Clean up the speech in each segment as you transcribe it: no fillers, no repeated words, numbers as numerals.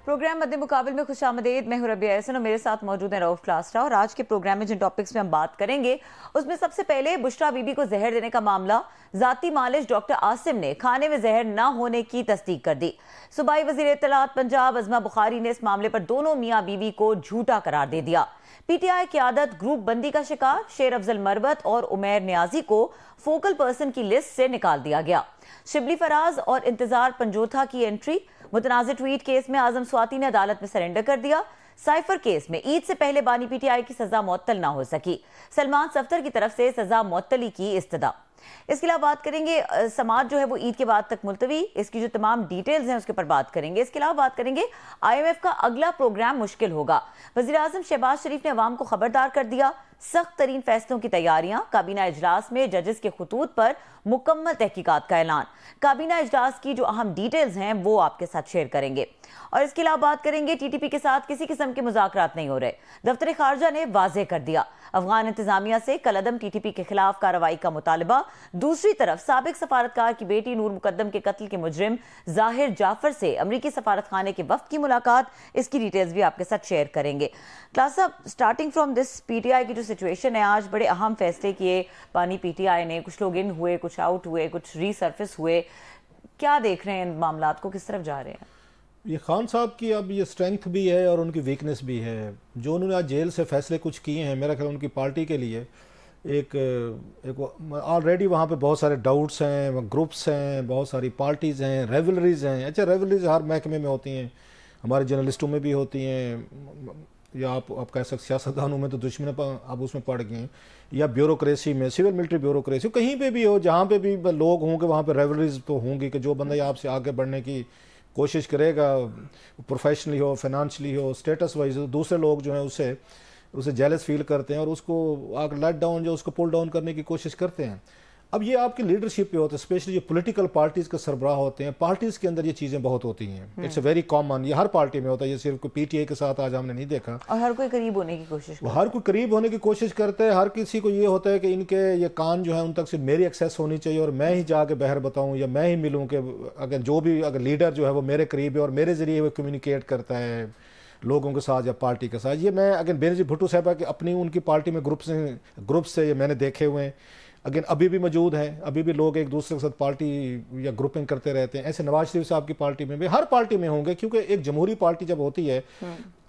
Programme मध्य मुकाबले में खुशामदीद। मैं हूं रबिया एहसन और मेरे साथ मौजूद है रऊफ क्लास्ट्रा। और आज के प्रोग्राम में जिन टॉपिक्स पे हम बात करेंगे उसमें सबसे पहले बुशरा बीबी को जहर देने का मामला। जाती मालिश डॉक्टर आसिम ने खाने में जहर न होने की तस्दीक कर दी। सूबाई वजीर इत्तलात पंजाब अजमा बुखारी ने इस मामले पर दोनों मियां बीवी को झूठा करार दे दिया। पीटीआई क़यादत ग्रुप बंदी का शिकार। शेर अफजल मरवत और उमैर न्याजी को फोकल पर्सन की लिस्ट से निकाल दिया गया। शिबली फराज और इंतजार पंजोथा की एंट्री। मुतनाज़िर ट्वीट केस में आजम स्वाति ने अदालत में सरेंडर कर दिया। साइफर केस में ईद से पहले बानी पीटीआई की सजा मुअत्तल ना हो सकी। सलमान सफ्तर की तरफ से सजा मुअत्तली की इस्तदा। इसके अलावा बात करेंगे समाज जो है वो ईद के बाद तक मुलतवी, इसकी जो तमाम डिटेल्स हैं उसके ऊपर बात करेंगे। इसके अलावा बात करेंगे IMF का अगला प्रोग्राम मुश्किल होगा। वज़ीर आज़म शहबाज शरीफ ने अवाम को खबरदार कर दिया। सख्त तरीन फैसलों की तैयारियां। काबीना इजलास में जजेस के खुतूत पर मुकम्मल तहकीकात का ऐलान। काबीना इजलास की जो अहम डिटेल्स हैं वो आपके साथ शेयर करेंगे। और इसके अलावा बात करेंगे TTP के साथ किसी किस्म के मुज़ाकरात नहीं हो रहे। दफ्तर खारजा ने वाज़ेह कर दिया। अफगान इंतजामिया से कलअदम TTP के खिलाफ कार्रवाई का मुतालबा। दूसरी तरफ साबिक सफारतकार की बेटी नूर मुकद्दम के कत्ल के मुजरिम जाहिर जाफर से अमरीकी सफारत खाने के वफ्द की मुलाकात। इसकी डिटेल्स भी आपके साथ शेयर करेंगे। क्लास साहब, स्टार्टिंग फ्रॉम दिस PTI की जो सिचुएशन है, आज बड़े अहम फैसले किए पानी PTI ने। कुछ लोग इन हुए, कुछ आउट हुए, कुछ रीसर्फिस हुए। क्या देख रहे हैं इन मामलात को, किस तरफ जा रहे हैं? ये खान साहब की अब ये स्ट्रेंथ भी है और उनकी वीकनेस भी है। जो उन्होंने आज जेल से फैसले कुछ किए हैं, मेरा ख्याल उनकी पार्टी के लिए एक ऑलरेडी वहाँ पे बहुत सारे डाउट्स हैं, ग्रुप्स हैं, बहुत सारी पार्टीज़ हैं, रेवलरीज हैं। अच्छा, रेवलरीज हर महकमे में होती हैं, हमारे जर्नलिस्टों में भी होती हैं, या आप कह सकते सियासतदानों में तो दुश्मन आप उसमें पड़ गए हैं, या ब्यूरोक्रेसी में, सिविल मिलिट्री ब्यूरोक्रेसी, कहीं पे भी हो, जहाँ पे भी लोग होंगे वहाँ पे रेवलरीज तो होंगी कि जो बंदा आपसे आगे बढ़ने की कोशिश करेगा, प्रोफेशनली हो, फाइनेंशियली हो, स्टेटस वाइज हो, दूसरे लोग जो हैं उसे जेलस फील करते हैं और उसको आगे लेट डाउन जो उसको पुल डाउन करने की कोशिश करते हैं। अब ये आपकी लीडरशिप पे होता है, स्पेशली जो पॉलिटिकल पार्टीज़ के सरबराह होते हैं, पार्टीज़ के अंदर ये चीज़ें बहुत होती हैं। इट्स अ वेरी कॉमन, ये हर पार्टी में होता है, ये सिर्फ कोई PTI के साथ आज हमने नहीं देखा। और हर कोई करीब होने की कोशिश करता है। हर कोई करीब होने की कोशिश करता है। हर किसी को ये होता है कि इनके ये कान जो है उन तक सिर्फ मेरी एक्सेस होनी चाहिए और मैं ही जाके बहर बताऊं या मैं ही मिलूं, कि अगर लीडर जो है वो मेरे करीब है और मेरे ज़रिए वो कम्युनिकेट करता है लोगों के साथ या पार्टी के साथ। ये मैं अगर बेनज़ीर भुट्टो साहबा की अपनी उनकी पार्टी में ग्रुप से ये मैंने देखे हुए हैं, अगेन अभी भी मौजूद हैं। अभी भी लोग एक दूसरे के साथ पार्टी या ग्रुपिंग करते रहते हैं। ऐसे नवाज शरीफ साहब की पार्टी में भी, हर पार्टी में होंगे, क्योंकि एक जमहूरी पार्टी जब होती है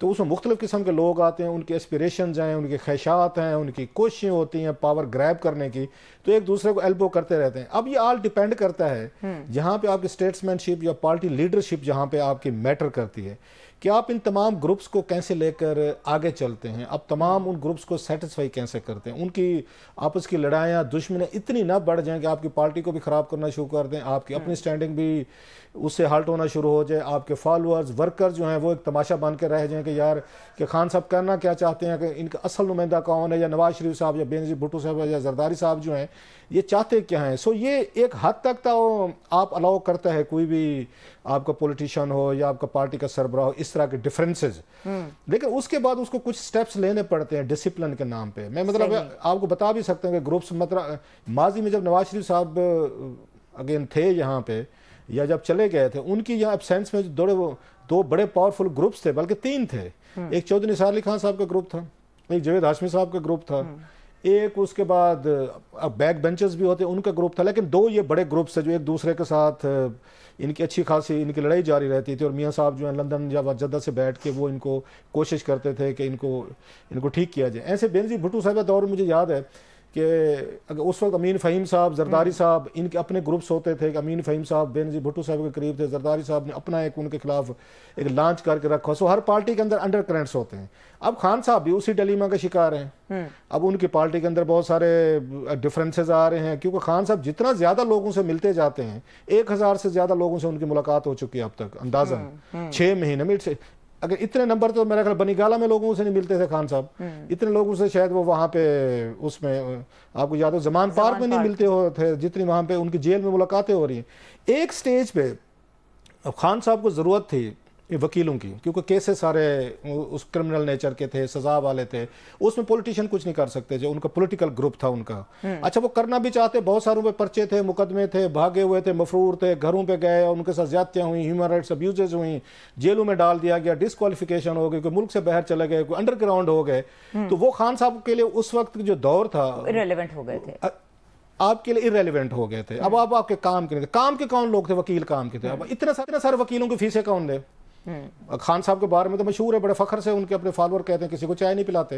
तो उसमें मुख्तलिफ किस्म के लोग आते हैं, उनके एस्पिरेशंस हैं, उनके ख्वाहिशात हैं, उनकी कोशिशें होती हैं पावर ग्रैब करने की, तो एक दूसरे को एल्बो करते रहते हैं। अब ये ऑल डिपेंड करता है जहाँ पे आपकी स्टेट्समैनशिप या पार्टी लीडरशिप जहाँ पे आपकी मैटर करती है कि आप इन तमाम ग्रुप्स को कैसे लेकर आगे चलते हैं, अब तमाम उन ग्रुप्स को सेटिस्फाई कैसे करते हैं, उनकी आपस की लड़ाइयाँ दुश्मनी इतनी ना बढ़ जाएं कि आपकी पार्टी को भी ख़राब करना शुरू कर दें, आपकी अपनी स्टैंडिंग भी उससे हल्ट होना शुरू हो जाए, आपके फॉलोअर्स वर्कर जो हैं वो एक तमाशा बन के रह जाएं कि यार कि खान साहब करना क्या चाहते हैं, कि इनका असल नुमाइंदा कौन है, या नवाज शरीफ साहब या बेनज़ीर भुट्टो साहब या जरदारी साहब जो हैं ये चाहते क्या हैं। सो ये एक हद तक तो आप अलाउ करता है कोई भी आपका पॉलिटिशियन हो या आपका पार्टी का सरबराह हो, इस तरह के डिफरेंसेस, लेकिन उसके बाद उसको कुछ स्टेप्स लेने पड़ते हैं डिसिप्लिन के नाम पे। मैं मतलब आपको बता भी सकता हूँ कि ग्रुप्स, मतलब माजी में जब नवाज शरीफ साहब अगेन थे यहाँ पे या जब चले गए थे, उनकी यहाँ एब्सेंस में दो बड़े पावरफुल ग्रुप्स थे, बल्कि 3 थे। एक चौधरी निसार अली खान साहब का ग्रुप था, एक जावेद हाशमी साहब का ग्रुप था, एक उसके बाद बैक बेंचर्स भी होते उनका ग्रुप था। लेकिन 2 ये बड़े ग्रुप्स थे जो एक दूसरे के साथ इनकी अच्छी खासी इनकी लड़ाई जारी रहती थी, और मियाँ साहब जो है लंदन या जद्दा से बैठ के वो इनको कोशिश करते थे कि इनको ठीक किया जाए। ऐसे बेनज़ीर भुट्टो साहब का दौर मुझे याद है कि अगर उस वक्त अमीन फ़हीम साहब, जरदारी साहब, इनके अपने ग्रुप्स होते थे कि अमीन फ़हीम साहब बेनज़ीर भुट्टो साहब के करीब थे, जरदारी साहब ने अपना एक उनके खिलाफ एक लॉन्च करके रखा। सो हर पार्टी के अंदर अंडर करेंट्स होते हैं। अब खान साहब भी उसी डिलेमा का शिकार हैं। अब उनकी पार्टी के अंदर बहुत सारे डिफरेंसेस आ रहे हैं, क्योंकि खान साहब जितना ज़्यादा लोगों से मिलते जाते हैं, 1000 से ज़्यादा लोगों से उनकी मुलाकात हो चुकी है अब तक, अंदाजन 6 महीने में। अगर इतने नंबर तो मेरा ख्याल बनीगाला में लोगों से नहीं मिलते थे खान साहब, इतने लोगों से शायद वो वहाँ पे उसमें आपको याद हो जमान पार्क में नहीं मिलते हो थे जितनी वहाँ पे उनकी जेल में मुलाकातें हो रही हैं। एक स्टेज पे अब खान साहब को ज़रूरत थी ये वकीलों की, क्योंकि केसेस सारे उस क्रिमिनल नेचर के थे, सजा वाले थे, उसमें पॉलिटिशियन कुछ नहीं कर सकते, जो उनका पॉलिटिकल ग्रुप था उनका। अच्छा, वो करना भी चाहते, बहुत सारों पे पर्चे थे, मुकदमे थे, भागे हुए थे, मफरूर थे, घरों पे गए, उनके साथ ज्यादतियां हुई, ह्यूमन राइट्स अब्यूजेज हुई, जेलों में डाल दिया गया, डिस्क्वालिफिकेशन हो गई, कोई मुल्क से बाहर चले गए, कोई अंडरग्राउंड हो गए। तो वो खान साहब के लिए उस वक्त जो दौर था इररिलेवेंट हो गए थे, आपके लिए इरेलीवेंट हो गए थे। अब आप आपके काम के नहीं थे, काम के कौन लोग थे? वकील काम के थे। अब इतने सारे वकीलों की फीसें कौन दे? खान साहब के बारे में तो मशहूर है, बड़े फखर से उनके अपने फॉलोअर कहते हैं किसी को चाय नहीं पिलाते,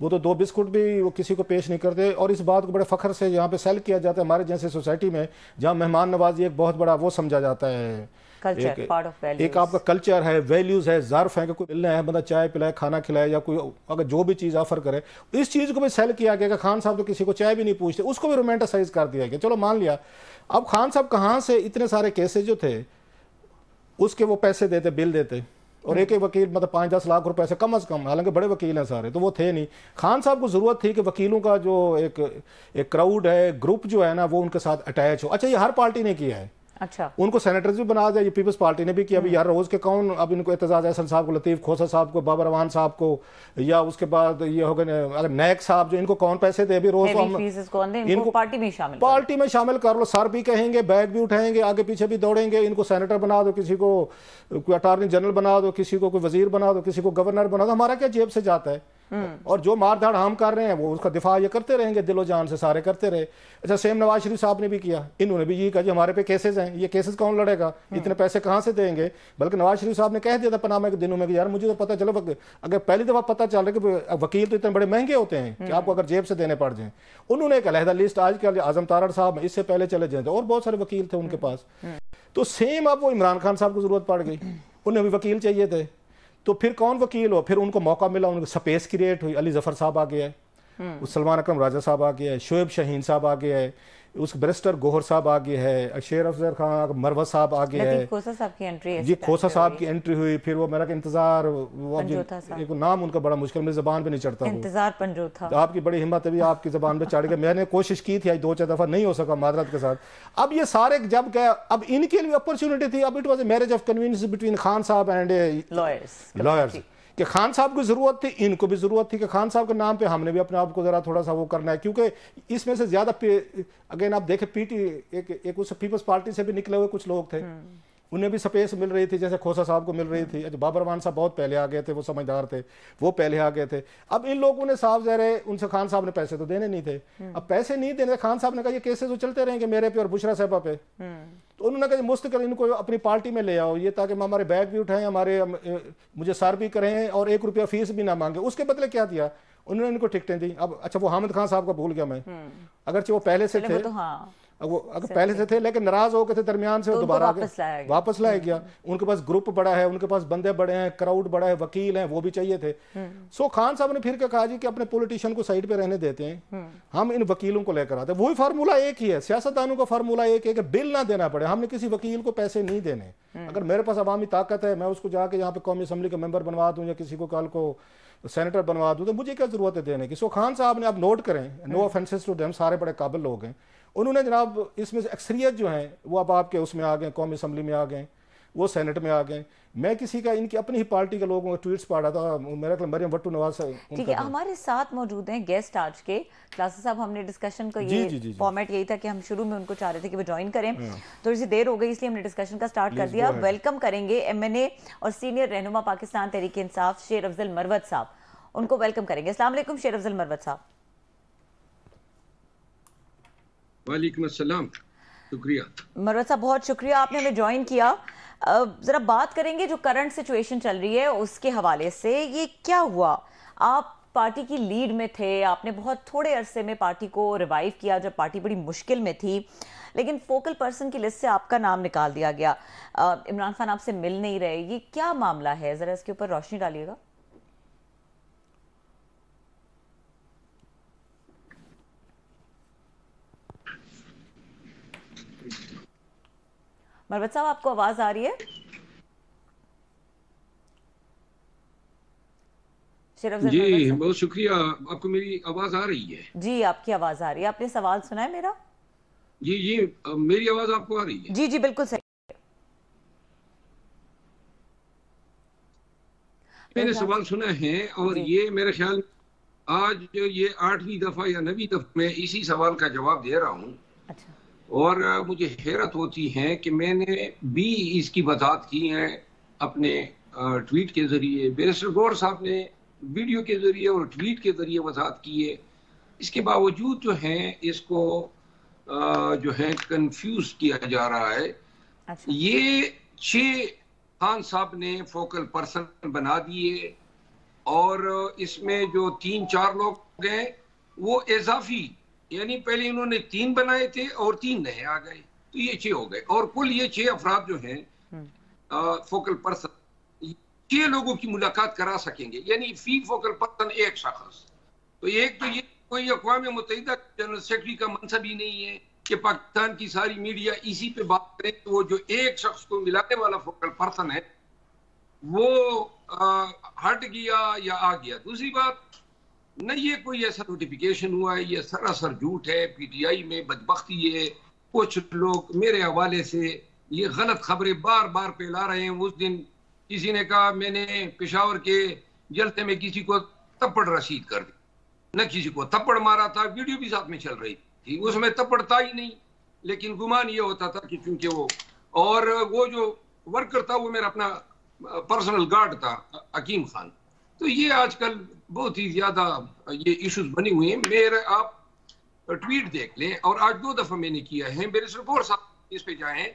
वो तो 2 बिस्कुट भी वो किसी को पेश नहीं करते। और इस बात को बड़े फखर से यहाँ पे सेल किया जाता है हमारे जैसे सोसाइटी में, जहाँ मेहमान नवाजी एक बहुत बड़ा वो समझा जाता है, कल्चर, पार्ट ऑफ वैल्यूज। एक आपका कल्चर है, वैल्यूज है, ज़र्फ है कि कोई मिलना है, बंदा चाय पिलाए, खाना खिलाए, या कोई अगर जो भी चीज़ ऑफर करे, इस चीज़ को भी सेल किया गया कि खान साहब तो किसी को चाय भी नहीं पूछते, उसको भी रोमांटिसाइज कर दिया गया। चलो मान लिया, अब खान साहब कहाँ से इतने सारे केसेज जो थे उसके वो पैसे देते, बिल देते, और एक वकील मतलब 5-10 लाख रुपए से कम, हालांकि बड़े वकील हैं सारे, तो वो थे नहीं। खान साहब को जरूरत थी कि वकीलों का जो एक क्राउड है, ग्रुप जो है ना, वो उनके साथ अटैच हो। अच्छा, ये हर पार्टी ने किया है। अच्छा, उनको सेनेटर्स भी बना दिया, ये पीपल्स पार्टी ने भी किया। अभी यार रोज के कौन, अब इनको एतजाज अहसन साहब को, लतीफ खोसा साहब को, बाबर रवान साहब को, या उसके बाद ये हो गए अगर नायक साहब, जो इनको कौन पैसे दे? अभी रोज तो हम इनको पार्टी में शामिल कर लो, सर भी कहेंगे, बैग भी उठाएंगे, आगे पीछे भी दौड़ेंगे, इनको सेनेटर बना दो, किसी को कोई अटॉर्नी जनरल बना दो, किसी को कोई वजीर बना दो, किसी को गवर्नर बना दो, हमारा क्या जेब से जाता है? और जो मारधाड़ हम कर रहे हैं वो उसका दिफा ये करते रहेंगे, दिलो जान से सारे करते रहे। अच्छा, सेम नवाज शरीफ साहब ने भी किया, इन्होंने भी ये कहा जी हमारे पे केसेस हैं, ये केसेस कौन लड़ेगा, इतने पैसे कहां से देंगे? बल्कि नवाज शरीफ साहब ने कह दिया था पनामा के दिनों में कि यार मुझे तो पता चलो, अगर पहली दफा पता चल रहा है कि वकील तो इतने बड़े महंगे होते हैं कि आपको अगर जेब से देने पड़ जाए। उन्होंने एक अलहदा लिस्ट आज के आजम तारड़ साहब इससे पहले चले जाते, और बहुत सारे वकील थे उनके पास। तो सेम अब वो इमरान खान साहब को जरूरत पड़ गई, उन्हें भी वकील चाहिए थे, तो फिर कौन वकील हो? फिर उनको मौका मिला, उनको स्पेस क्रिएट हुई। अली जफर साहब आ गया है, सलमान अकरम राजा साहब आ गया है, शोएब शाहीन साहब आ गया है, उस बैरिस्टर गोहर साहब आ गए हैं, शेर अफजल खान, मरवत साहब आ गए हैं, खोसा साहब की एंट्री जी, खोसा साहब की एंट्री हुई। फिर वो मेरा इंतजार, एक नाम उनका बड़ा मुश्किल, मेरी जबान पे नहीं चढ़ता, इंतजार पंजोथा। तो आपकी बड़ी हिम्मत है भी, आपकी जबान पे चढ़ गया। मैंने कोशिश की थी आज 2-4 दफा, नहीं हो सका मादरत के साथ। अब ये सारे जब गए, अब इनके लिए अपॉर्चुनिटी थी, अब it was a marriage of convenience between Khan साहब एंड लॉयर्स, कि खान साहब को जरूरत थी, इनको भी जरूरत थी कि खान साहब के नाम पे हमने भी अपने आप को जरा थोड़ा सा वो करना है, क्योंकि इसमें से ज्यादा अगेन आप देखें पीटी एक उस पीपल्स पार्टी से भी निकले हुए कुछ लोग थे, उन्हें भी स्पेस मिल रही थी, जैसे खोसा साहब को मिल रही थी। अच्छा, बाबर रवान साहब बहुत पहले आ गए थे, वो समझदार थे, वो पहले आ गए थे। अब इन लोगों ने साफ ज़ाहिर उनसे खान साहब ने पैसे तो देने नहीं थे। अब पैसे नहीं देने, खान साहब ने कहा ये केसेस तो चलते रहेंगे मेरे पे और बुशरा साहबा पे, तो उन्होंने कहा मुस्तकिल इनको अपनी पार्टी में ले आओ, ये ताकि हमारे बैग भी उठाएं, हमारे मुझे सर भी करें और 1 रुपया फीस भी ना मांगे। उसके बदले क्या दिया उन्होंने? इनको टिकटें दी। अब अच्छा, वो हामिद खान साहब का भूल गया मैं, अगरचे वो पहले से थे, वो अगर पहले से थे लेकिन नाराज हो गए थे दरमियान से, दोबारा वापस लाया गया। उनके पास ग्रुप बड़ा है, उनके पास बंदे बड़े हैं, क्राउड बड़ा है, वकील हैं, वो भी चाहिए थे। सो खान साहब ने फिर क्या कहा जी कि अपने पॉलिटिशियन को साइड पे रहने देते हैं, हम इन वकीलों को लेकर आते हैं। वही फार्मूला एक ही है, सियासतदानों का फार्मूला एक है कि बिल ना देना पड़े, हमने किसी वकील को पैसे नहीं देने। अगर मेरे पास अवामी ताकत है, मैं उसको जाके यहाँ पे कौमी असम्बली का मेंबर बनवा दूं या किसी को कल को सेनेटर बनवा दूं, तो मुझे क्या जरूरत है देने की। सो खान साहब ने, आप नोट करें, नो ऑफेंसेस टू देम, सारे बड़े काबिल लोग हैं, उन्होंने जनाब इसमें से अक्सरियत जो हैं वो अब आपके उसमें आ गए, कौमी असम्बली में आ गए, वो सेनेट में आ गए। मैं किसी का, इनकी अपनी ही पार्टी के लोगों का ट्वीट्स पढ़ रहा था, मेरा ख्याल मरियम भट्टू नवाज साहब। ठीक है, हमारे साथ मौजूद हैं गेस्ट आज के। क्लासेस साहब, हमने डिस्कशन का ये फॉर्मेट यही था कि हम शुरू में उनको चाह रहे थे कि वो ज्वाइन करें, थोड़ी सी देर हो गई इसलिए हमने डिस्कशन का स्टार्ट कर दिया। वेलकम करेंगे MNA और सीनियर रहनुमा पाकिस्तान तहरीक इंसाफ शेर अफजल मरवत साहब, उनको वेलकम करेंगे। अस्सलाम वालेकुम शेर अफजल मरवत साहब। वालेकुम अस्सलाम, शुक्रिया मरवत साहब, बहुत शुक्रिया आपने हमें ज्वाइन किया। जरा बात करेंगे जो करंट सिचुएशन चल रही है उसके हवाले से, ये क्या हुआ? आप पार्टी की लीड में थे, आपने बहुत थोड़े अरसे में पार्टी को रिवाइव किया जब पार्टी बड़ी मुश्किल में थी, लेकिन फोकल पर्सन की लिस्ट से आपका नाम निकाल दिया गया। इमरान खान आपसे मिल नहीं रहे, ये क्या मामला है? जरा इसके ऊपर रोशनी डालिएगा। मरवत साहब, आपको आवाज आ रही है? जी बहुत शुक्रिया, आपको मेरी आवाज आ रही है? जी आपकी आवाज आ रही है। आपने सवाल सुना है मेरा? जी मेरी आवाज आपको आ रही है? जी जी बिल्कुल सही। मैंने सवाल सुना है और ये मेरे ख्याल आज जो ये 8वीं दफा या 9वीं दफा मैं इसी सवाल का जवाब दे रहा हूँ। अच्छा। और मुझे हैरत होती है कि मैंने भी इसकी वजाहत की है अपने ट्वीट के जरिए, बैरिस्टर गौहर साहब ने वीडियो के जरिए और ट्वीट के जरिए वजाहत की है। इसके बावजूद जो है इसको जो है कंफ्यूज किया जा रहा है। अच्छा। ये 6 खान साहब ने फोकल पर्सन बना दिए और इसमें जो 3-4 लोग हैं वो इजाफी, यानी पहले इन्होंने 3 बनाए थे और 3 नए आ गए, तो ये 6 हो गए और कुल ये 6 अफराद जो हैं फोकल पर्सन 6 लोगों की मुलाकात करा सकेंगे, यानी फी फोकल पर्सन एक शख्स। तो एक तो ये कोई अक़वाम मुत्तहिदा जनरल सेक्रेटरी का मनसब ही नहीं है कि पाकिस्तान की सारी मीडिया इसी पे बात करे। तो वो जो एक शख्स को मिलाने वाला फोकल पर्सन है वो हट गया या आ गया। दूसरी बात, न ये कोई ऐसा नोटिफिकेशन हुआ है, ये सरासर झूठ है। पीटीआई में बदबख्ती है, कुछ लोग मेरे हवाले से ये गलत खबरें बार बार फैला रहे हैं। उस दिन किसी ने कहा मैंने पेशावर के जलसे में किसी को थप्पड़ रसीद कर दी, न किसी को थप्पड़ मारा था, वीडियो भी साथ में चल रही थी, उसमें थप्पड़ था ही नहीं, लेकिन गुमान ये होता था कि क्योंकि वो जो वर्कर था वो मेरा अपना पर्सनल गार्ड था, हकीम खान। तो ये आजकल बहुत ही ज्यादा ये इश्यूज बने हुए हैं। मेरे आप ट्वीट देख लें, और आज 2 दफा मैंने किया है, बैरिस्टर गौहर साहब इस पे जाएं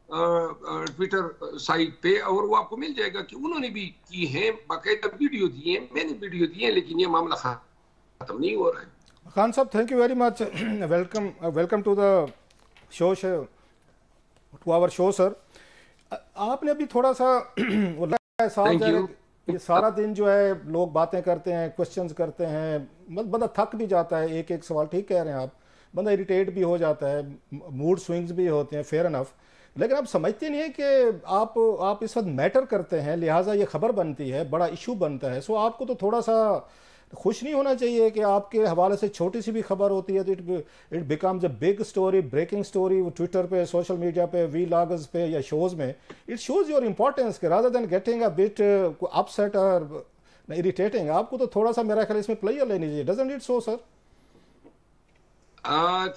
ट्विटर साइट पे और वो आपको मिल जाएगा कि उन्होंने भी की है, बाकायदा वीडियो दी है, मैंने वीडियो दी है, लेकिन ये मामला खत्म नहीं हो रहा है। Khan sahab, thank you very much, welcome to the show, to our show sir. आपने अभी थोड़ा सा ये सारा दिन जो है लोग बातें करते हैं, क्वेश्चंस करते हैं, बंदा थक भी जाता है, एक एक सवाल, ठीक कह रहे हैं आप, बंदा इरिटेट भी हो जाता है, मूड स्विंग्स भी होते हैं, फेयर इनफ। लेकिन आप समझते नहीं है कि आप इस वक्त मैटर करते हैं, लिहाजा ये खबर बनती है, बड़ा इशू बनता है। सो आपको तो थोड़ा सा खुश नहीं होना चाहिए कि आपके हवाले से छोटी सी भी खबर होती है तो it becomes a big story, breaking story, Twitter पे, सोशल मीडिया पे, वीलॉग्स पे या शोज में। इट शोज योर इंपॉर्टेंस के rather than getting a bit upset और इरिटेटिंग। आपको तो थोड़ा सा मेरा ख्याल इसमें प्लेयर लेनी चाहिए, doesn't it so sir?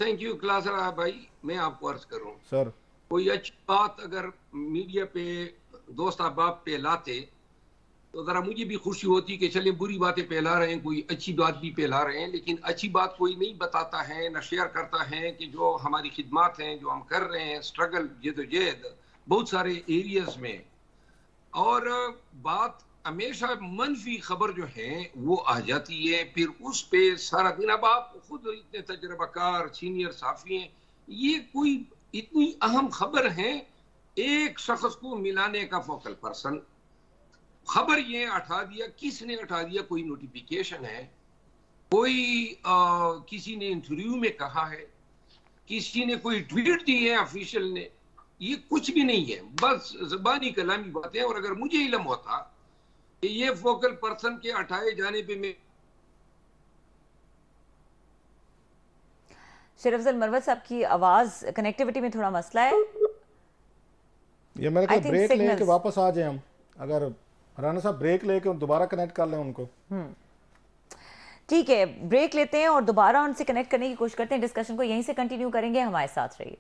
Thank you Klasra भाई। मैं आपको अर्ज करूं सर, कोई अच्छी बात अगर मीडिया पे दोस्त अहबाब पे लाते तो जरा मुझे भी खुशी होती कि चले बुरी बातें फैला रहे हैं, कोई अच्छी बात भी फैला रहे हैं, लेकिन अच्छी बात कोई नहीं बताता है, न शेयर करता है कि जो हमारी खिदमात हैं, जो हम कर रहे हैं, स्ट्रगल जदोजहद बहुत सारे एरियाज में, और बात हमेशा मनफी खबर जो है वो आ जाती है, फिर उस पे सारा दिन। अब आप खुद इतने तजर्बाकार सीनियर साफी हैं, ये कोई इतनी अहम खबर है, एक शख्स को मिलाने का फोकल पर्सन, खबर ये हटा दिया, किसने हटा दिया? कोई नोटिफिकेशन है, कोई किसी ने इंटरव्यू में कहा है, किसी ने कोई ट्वीट दी है ऑफिशियल ने, ये कुछ भी नहीं है, बस ज़बानी कलामी बातें। और अगर मुझे इल्म होता कि ये फोकल पर्सन के हटाए जाने पे मैं शेर अफजल मरवत साहब की आवाज कनेक्टिविटी में थोड़ा मसला है, ये मेरे को ब्रेक लेके वापस आ जाए हम, अगर राना साहब ब्रेक लेके दोबारा कनेक्ट कर लें उनको। ठीक है, ब्रेक लेते हैं और दोबारा उनसे कनेक्ट करने की कोशिश करते हैं। डिस्कशन को यहीं से कंटिन्यू करेंगे, हमारे साथ रहिए।